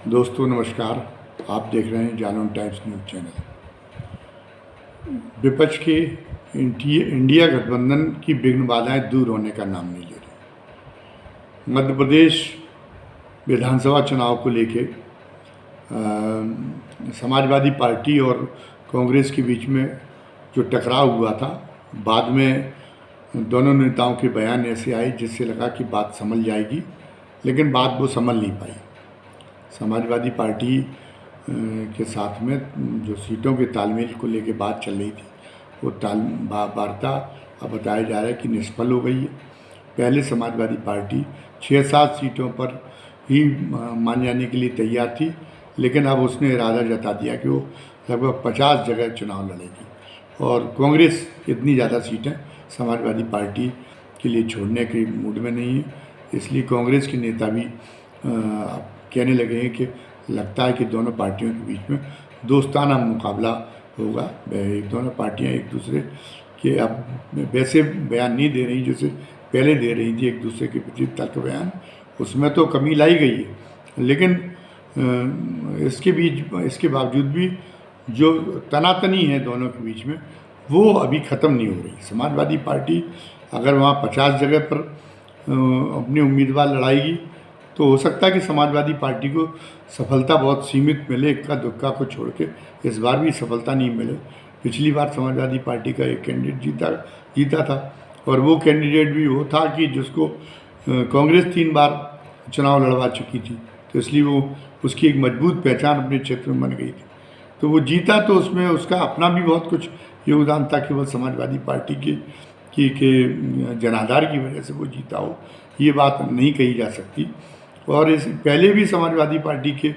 दोस्तों नमस्कार। आप देख रहे हैं जालौन टाइम्स न्यूज़ चैनल। विपक्ष के इंडिया गठबंधन की विघ्न बाधाएं दूर होने का नाम नहीं ले रही। मध्य प्रदेश विधानसभा चुनाव को लेके समाजवादी पार्टी और कांग्रेस के बीच में जो टकराव हुआ था, बाद में दोनों नेताओं के बयान ऐसे आए जिससे लगा कि बात संभल जाएगी, लेकिन बात वो संभल नहीं पाई। समाजवादी पार्टी के साथ में जो सीटों के तालमेल को लेकर बात चल रही थी, वो वार्ता अब बताया जा रहा है कि निष्फल हो गई है। पहले समाजवादी पार्टी 6-7 सीटों पर ही मान जाने के लिए तैयार थी, लेकिन अब उसने इरादा जता दिया कि वो लगभग 50 जगह चुनाव लड़ेगी और कांग्रेस इतनी ज़्यादा सीटें समाजवादी पार्टी के लिए छोड़ने के मूड में नहीं है। इसलिए कांग्रेस के नेता भी कहने लगे हैं कि लगता है कि दोनों पार्टियों के बीच में दोस्ताना मुकाबला होगा। दोनों पार्टियां एक दूसरे के अब वैसे बयान नहीं दे रही जैसे पहले दे रही थी एक दूसरे के प्रति तर्क बयान, उसमें तो कमी लाई गई है, लेकिन इसके बावजूद भी जो तनातनी है दोनों के बीच में वो अभी ख़त्म नहीं हो रही। समाजवादी पार्टी अगर वहाँ 50 जगह पर अपने उम्मीदवार लड़ाएगी तो हो सकता है कि समाजवादी पार्टी को सफलता बहुत सीमित मिले, इक्का दुक्का को छोड़ के। इस बार भी सफलता नहीं मिले। पिछली बार समाजवादी पार्टी का एक कैंडिडेट जीता था और वो कैंडिडेट भी वो था कि जिसको कांग्रेस 3 बार चुनाव लड़वा चुकी थी, तो इसलिए वो उसकी एक मजबूत पहचान अपने क्षेत्र में बन गई थी, तो वो जीता। तो उसमें उसका अपना भी बहुत कुछ योगदान था कि वह समाजवादी पार्टी के जनाधार की वजह से वो जीता हो, ये बात नहीं कही जा सकती। और इस पहले भी समाजवादी पार्टी के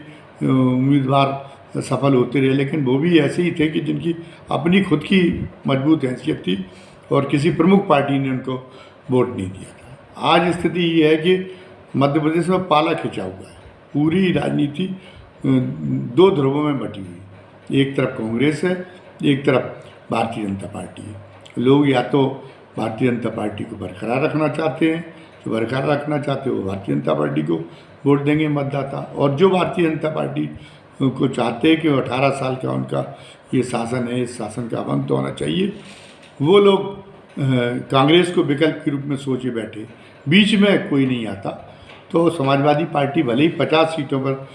उम्मीदवार सफल होते रहे, लेकिन वो भी ऐसे ही थे कि जिनकी अपनी खुद की मजबूत हैसियत थी और किसी प्रमुख पार्टी ने उनको वोट नहीं दिया था। आज स्थिति ये है कि मध्य प्रदेश में पाला खिंचा हुआ है। पूरी राजनीति 2 ध्रुवों में बटी हुई है। एक तरफ कांग्रेस है, एक तरफ भारतीय जनता पार्टी है। लोग या तो भारतीय जनता पार्टी को बरकरार रखना चाहते हैं, जो बरकरार रखना चाहते हैं वो भारतीय जनता पार्टी को वोट देंगे मतदाता, और जो भारतीय जनता पार्टी को चाहते हैं कि 18 साल का उनका ये शासन है, इस शासन का अंत होना चाहिए, वो लोग कांग्रेस को विकल्प के रूप में सोचे बैठे। बीच में कोई नहीं आता। तो समाजवादी पार्टी भले ही 50 सीटों पर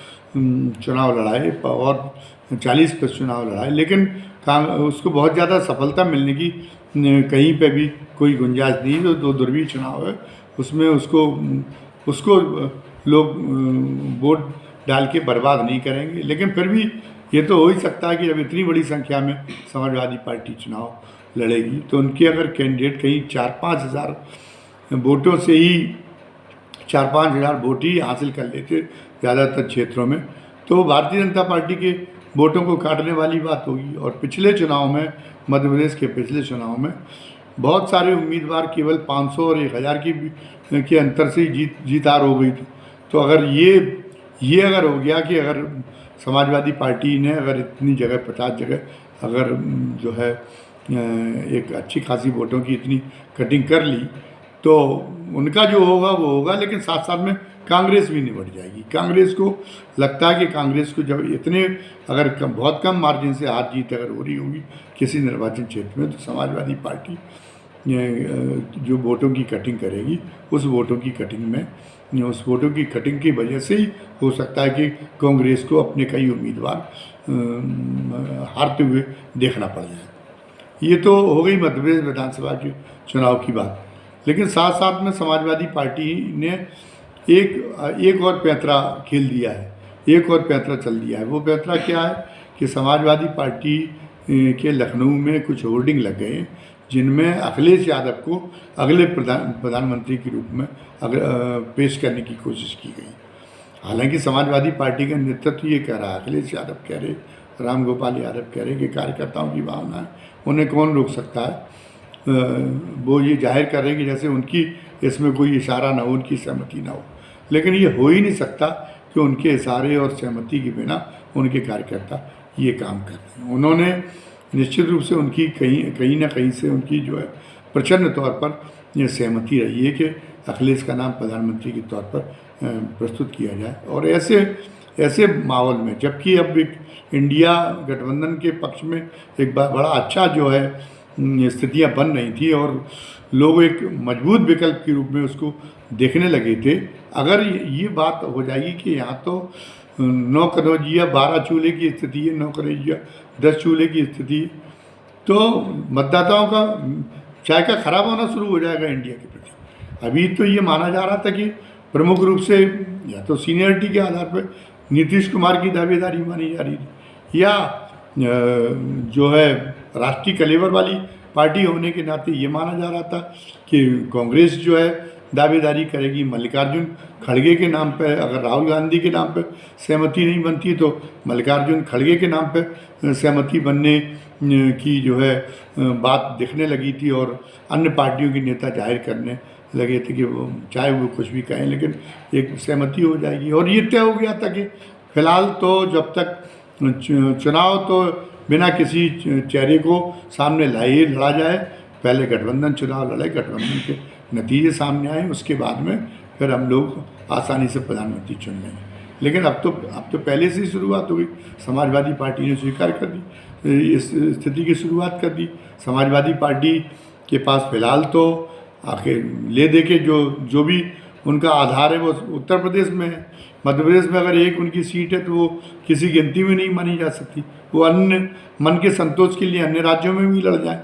चुनाव लड़ाए और 40 पर चुनाव लड़ाए, लेकिन उसको बहुत ज़्यादा सफलता मिलने की कहीं पे भी कोई गुंजाइश नहीं। तो 2 ध्रुवीय चुनाव है, उसमें उसको लोग वोट डाल के बर्बाद नहीं करेंगे। लेकिन फिर भी ये तो हो ही सकता है कि जब इतनी बड़ी संख्या में समाजवादी पार्टी चुनाव लड़ेगी तो उनके अगर कैंडिडेट कहीं 4-5 हज़ार वोटों से ही 4-5 हज़ार वोट ही हासिल कर लेते ज़्यादातर क्षेत्रों में, तो भारतीय जनता पार्टी के वोटों को काटने वाली बात होगी। और पिछले चुनाव में, मध्य प्रदेश के पिछले चुनाव में बहुत सारे उम्मीदवार केवल 500 और 1000 के अंतर से ही जीत हार हो गई थी। तो अगर ये अगर हो गया कि अगर समाजवादी पार्टी ने अगर इतनी जगह 50 जगह अगर जो है एक अच्छी खासी वोटों की इतनी कटिंग कर ली, तो उनका जो होगा वो होगा, लेकिन साथ साथ में कांग्रेस भी निपट जाएगी। कांग्रेस को लगता है कि कांग्रेस को जब इतने अगर बहुत कम मार्जिन से हार जीत अगर हो रही होगी किसी निर्वाचन क्षेत्र में, तो समाजवादी पार्टी जो वोटों की कटिंग करेगी, उस वोटों की कटिंग की वजह से ही हो सकता है कि कांग्रेस को अपने कई उम्मीदवार हारते हुए देखना पड़ जाए। ये तो हो गई मध्य प्रदेश विधानसभा के चुनाव की बात, लेकिन साथ साथ में समाजवादी पार्टी ने एक और पैंतरा खेल दिया है, एक और पैंतरा चल दिया है। वो पैंतरा क्या है कि समाजवादी पार्टी के लखनऊ में कुछ होर्डिंग लग गए हैं जिनमें अखिलेश यादव को अगले प्रधानमंत्री के रूप में पेश करने की कोशिश की गई। हालांकि समाजवादी पार्टी का नेतृत्व ये कह रहा है, अखिलेश यादव कह रहे, राम गोपाल यादव कह रहे कि कार्यकर्ताओं की भावना है, उन्हें कौन रोक सकता है। वो ये जाहिर कर रहे कि जैसे उनकी इसमें कोई इशारा ना हो, उनकी सहमति ना हो, लेकिन ये हो ही नहीं सकता कि उनके इशारे और सहमति के बिना उनके कार्यकर्ता ये काम कर रहे हैं। उन्होंने निश्चित रूप से उनकी कहीं ना कहीं से उनकी जो है प्रचंड तौर पर यह सहमति रही है कि अखिलेश का नाम प्रधानमंत्री के तौर पर प्रस्तुत किया जाए। और ऐसे ऐसे माहौल में, जबकि अब एक इंडिया गठबंधन के पक्ष में एक बड़ा अच्छा जो है स्थितियां बन रही थी और लोग एक मजबूत विकल्प के रूप में उसको देखने लगे थे। अगर ये बात हो जाएगी कि यहाँ तो 9 कनौजिया 12 चूल्हे की स्थिति है, 9 कनौजिया 10 चूल्हे की स्थिति है, तो मतदाताओं का जायका खराब होना शुरू हो जाएगा इंडिया के प्रति। अभी तो ये माना जा रहा था कि प्रमुख रूप से या तो सीनियरिटी के आधार पर नीतीश कुमार की दावेदारी मानी जा रही थी, या जो है राष्ट्रीय कलेवर वाली पार्टी होने के नाते ये माना जा रहा था कि कांग्रेस जो है दावेदारी करेगी मल्लिकार्जुन खड़गे के नाम पर। अगर राहुल गांधी के नाम पर सहमति नहीं बनती तो मल्लिकार्जुन खड़गे के नाम पर सहमति बनने की जो है बात दिखने लगी थी, और अन्य पार्टियों के नेता जाहिर करने लगे थे कि वो चाहे वो कुछ भी कहें लेकिन एक सहमति हो जाएगी। और ये तय हो गया था कि फिलहाल तो जब तक चुनाव तो बिना किसी चेहरे को सामने लाए लड़ा जाए, पहले गठबंधन चुनाव लड़े, गठबंधन के नतीजे सामने आए, उसके बाद में फिर हम लोग आसानी से प्रधानमंत्री चुन लेंगे। लेकिन अब तो पहले से ही शुरुआत हो गई। समाजवादी पार्टी ने स्वीकार कर दी, इस स्थिति की शुरुआत कर दी। समाजवादी पार्टी के पास फिलहाल तो आखिर ले दे के जो भी उनका आधार है वो उत्तर प्रदेश में है। मध्य प्रदेश में अगर एक उनकी सीट है तो वो किसी गिनती में नहीं मानी जा सकती। वो अन्य मन के संतोष के लिए अन्य राज्यों में भी लड़ जाए,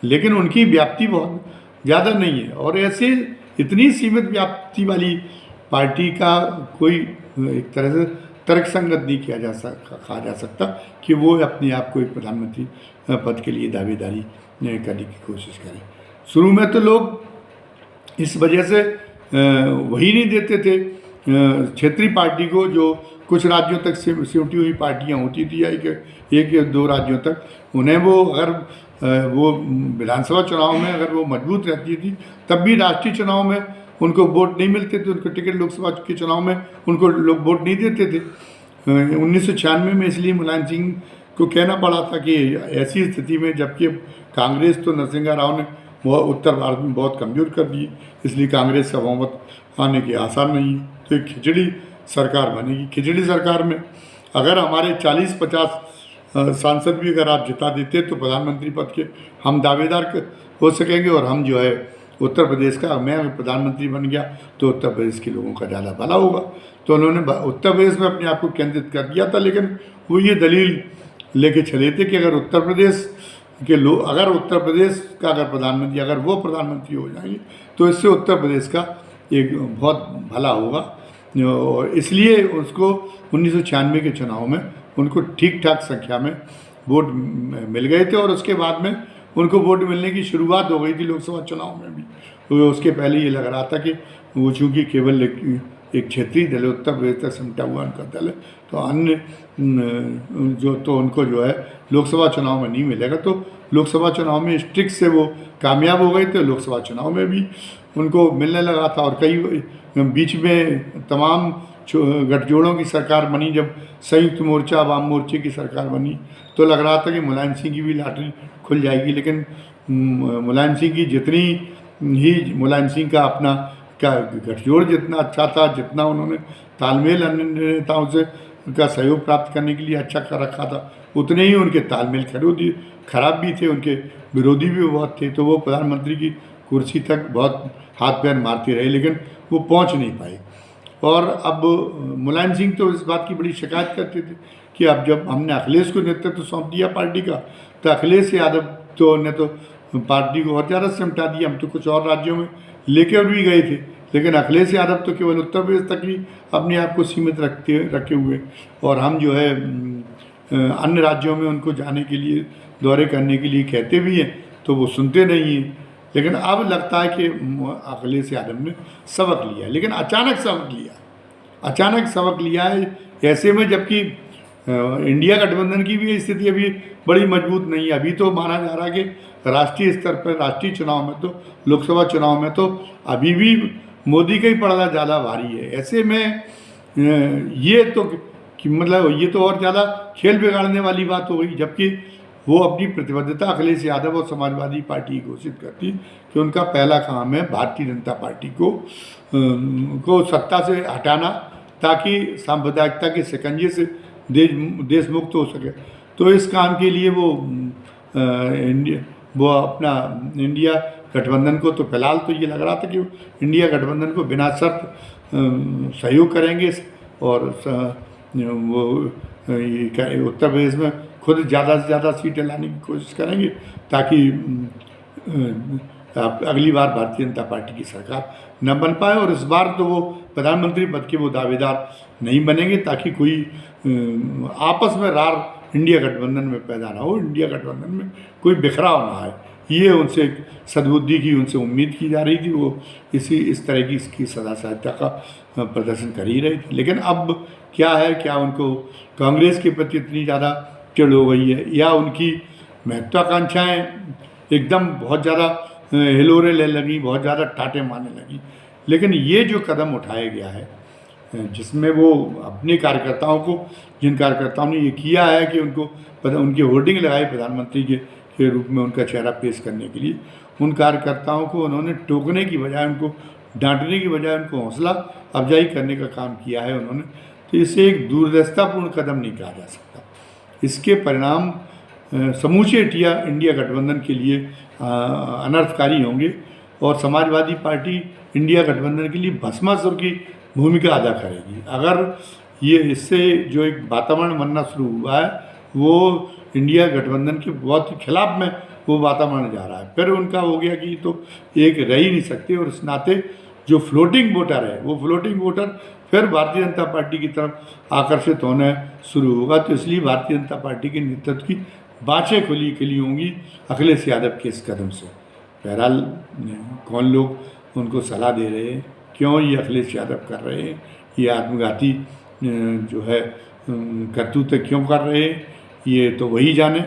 लेकिन उनकी व्याप्ति बहुत ज़्यादा नहीं है। और ऐसे इतनी सीमित व्याप्ति वाली पार्टी का कोई एक तरह से तर्कसंगत नहीं कहा जा सकता कि वो अपने आप को एक प्रधानमंत्री पद के लिए दावेदारी करने की कोशिश करें। शुरू में तो लोग इस वजह से वही नहीं देते थे क्षेत्रीय पार्टी को, जो कुछ राज्यों तक सिमटी हुई पार्टियां होती थी या एक या दो राज्यों तक, उन्हें वो अगर वो विधानसभा चुनाव में अगर वो मजबूत रहती थी तब भी राष्ट्रीय चुनाव में उनको वोट नहीं मिलते थे, उनको टिकट लोकसभा के चुनाव में उनको लोग वोट नहीं देते थे। 1996 में इसलिए मुलायम सिंह को कहना पड़ा था कि ऐसी स्थिति में, जबकि कांग्रेस तो नरसिंह राव ने उत्तर भारत में बहुत कमज़ोर कर दी, इसलिए कांग्रेस का बहुमत आने के आसार नहीं है, तो एक खिचड़ी सरकार बनेगी। खिचड़ी सरकार में अगर हमारे 40-50 सांसद भी अगर आप जिता देते तो प्रधानमंत्री पद के हम दावेदार हो सकेंगे, और हम जो है उत्तर प्रदेश का, मैं अगर प्रधानमंत्री बन गया तो उत्तर प्रदेश के लोगों का ज़्यादा भला होगा। तो उन्होंने उत्तर प्रदेश में अपने आप को केंद्रित कर दिया था, लेकिन वो ये दलील लेके चले थे कि अगर उत्तर प्रदेश के लोग, अगर उत्तर प्रदेश का अगर प्रधानमंत्री, अगर वो प्रधानमंत्री हो जाएंगे तो इससे उत्तर प्रदेश का एक बहुत भला होगा। और इसलिए उसको 1996 के चुनाव में उनको ठीक ठाक संख्या में वोट मिल गए थे, और उसके बाद में उनको वोट मिलने की शुरुआत हो गई थी लोकसभा चुनाव में भी। तो उसके पहले ये लग रहा था कि वो चूँकि केवल एक क्षेत्रीय दल है, उत्तर प्रदेश तक सिमटा हुआ उनका दल है, तो अन्य जो तो उनको जो है लोकसभा चुनाव में नहीं मिलेगा। तो लोकसभा चुनाव में स्ट्रिक्ट से वो कामयाब हो गए थे, लोकसभा चुनाव में भी उनको मिलने लगा था। और कई बीच में तमाम गठजोड़ों की सरकार बनी, जब संयुक्त मोर्चा वाम मोर्चे की सरकार बनी तो लग रहा था कि मुलायम सिंह की भी लॉटरी खुल जाएगी, लेकिन मुलायम सिंह की जितनी ही मुलायम सिंह का अपना क्या गठजोड़ जितना अच्छा था, जितना उन्होंने तालमेल अन्य नेताओं से उनका सहयोग प्राप्त करने के लिए अच्छा कर रखा था, उतने ही उनके तालमेल खराब भी थे, उनके विरोधी भी बहुत थे। तो वो प्रधानमंत्री की कुर्सी तक बहुत हाथ पैर मारते रहे, लेकिन वो पहुंच नहीं पाए। और अब मुलायम सिंह तो इस बात की बड़ी शिकायत करते थे कि अब जब हमने अखिलेश को नेतृत्व सौंप दिया पार्टी का, तो अखिलेश यादव तो ने तो पार्टी को और ज़्यादा सिमटा दिया। हम तो कुछ और राज्यों में लेकर भी गए थे, लेकिन अखिलेश यादव तो केवल उत्तर प्रदेश तक ही अपने आप को सीमित रखे हुए, और हम जो है अन्य राज्यों में उनको जाने के लिए, दौरे करने के लिए कहते भी हैं तो वो सुनते नहीं हैं। लेकिन अब लगता है कि अखिलेश यादव ने सबक लिया, लेकिन अचानक सबक लिया है ऐसे में, जबकि इंडिया गठबंधन की भी स्थिति अभी बड़ी मजबूत नहीं है। अभी तो माना जा रहा है कि राष्ट्रीय स्तर पर, राष्ट्रीय चुनाव में तो, लोकसभा चुनाव में तो अभी भी मोदी का ही पड़ना ज़्यादा भारी है। ऐसे में ये तो कि मतलब ये तो और ज़्यादा खेल बिगाड़ने वाली बात हो गई, जबकि वो अपनी प्रतिबद्धता अखिलेश यादव और समाजवादी पार्टी घोषित करती कि उनका पहला काम है भारतीय जनता पार्टी को सत्ता से हटाना ताकि सांप्रदायिकता के शिकंजे से देश मुक्त हो सके। तो इस काम के लिए वो अपना इंडिया गठबंधन को, तो फिलहाल तो ये लग रहा था कि इंडिया गठबंधन को बिना शर्त सहयोग करेंगे और वो उत्तर प्रदेश में खुद ज़्यादा से ज़्यादा सीटें लाने की कोशिश करेंगे, ताकि अगली बार भारतीय जनता पार्टी की सरकार न बन पाए। और इस बार तो वो प्रधानमंत्री पद के वो दावेदार नहीं बनेंगे, ताकि कोई आपस में रार इंडिया गठबंधन में पैदा ना हो, इंडिया गठबंधन में कोई बिखराव ना आए। ये उनसे सद्बुद्धि की उनसे उम्मीद की जा रही थी। वो इस तरह की इसकी सदा सहायता का प्रदर्शन कर ही रहे थे। लेकिन अब क्या है, क्या उनको कांग्रेस के प्रति इतनी ज़्यादा चिढ़ हो गई है, या उनकी महत्वाकांक्षाएँ एकदम बहुत ज़्यादा हिलोरे ले लगी, बहुत ज़्यादा टाटे मारने लगी। लेकिन ये जो कदम उठाया गया है, जिसमें वो अपने कार्यकर्ताओं को, जिन कार्यकर्ताओं ने ये किया है कि उनकी होर्डिंग लगाई प्रधानमंत्री के रूप में उनका चेहरा पेश करने के लिए, उन कार्यकर्ताओं को उन्होंने टोकने की बजाय, उनको डांटने की बजाय उनको हौसला अफजाई करने का काम किया है उन्होंने। तो इसे एक दूरदर्शितापूर्ण कदम नहीं कहा जा सकता। इसके परिणाम समूचे इंडिया गठबंधन के लिए अनर्थकारी होंगे, और समाजवादी पार्टी इंडिया गठबंधन के लिए भस्मासुर की भूमिका अदा करेगी। अगर ये इससे जो एक वातावरण बनना शुरू हुआ है, वो इंडिया गठबंधन के बहुत ही खिलाफ में वो वातावरण जा रहा है। फिर उनका हो गया कि तो एक रह ही नहीं सकते, और इस नाते जो फ्लोटिंग वोटर है, वो फ्लोटिंग वोटर फिर भारतीय जनता पार्टी की तरफ आकर्षित होना शुरू होगा। तो इसलिए भारतीय जनता पार्टी के नेतृत्व की बाँचें खुली होंगी अखिलेश यादव के इस कदम से। बहरहाल कौन लोग उनको सलाह दे रहे हैं, क्यों ये अखिलेश यादव कर रहे हैं, ये आत्मघाती जो है करतूत क्यों कर रहे हैं, ये तो वही जाने।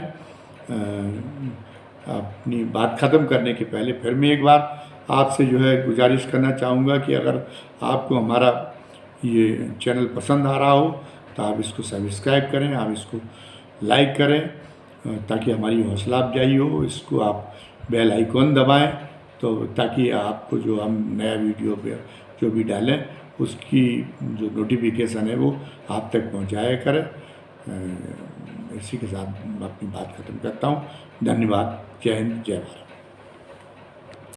अपनी बात ख़त्म करने के पहले फिर मैं एक बार आपसे जो है गुजारिश करना चाहूँगा कि अगर आपको हमारा ये चैनल पसंद आ रहा हो तो आप इसको सब्सक्राइब करें, आप इसको लाइक करें, ताकि हमारी हौसला अफजाई हो। इसको आप बेल आइकॉन दबाएं, तो ताकि आपको जो हम नया वीडियो पे जो भी डालें उसकी जो नोटिफिकेशन है वो आप तक पहुंचाया करें। इसी के साथ मैं अपनी बात ख़त्म करता हूं। धन्यवाद। जय हिंद, जय भारत।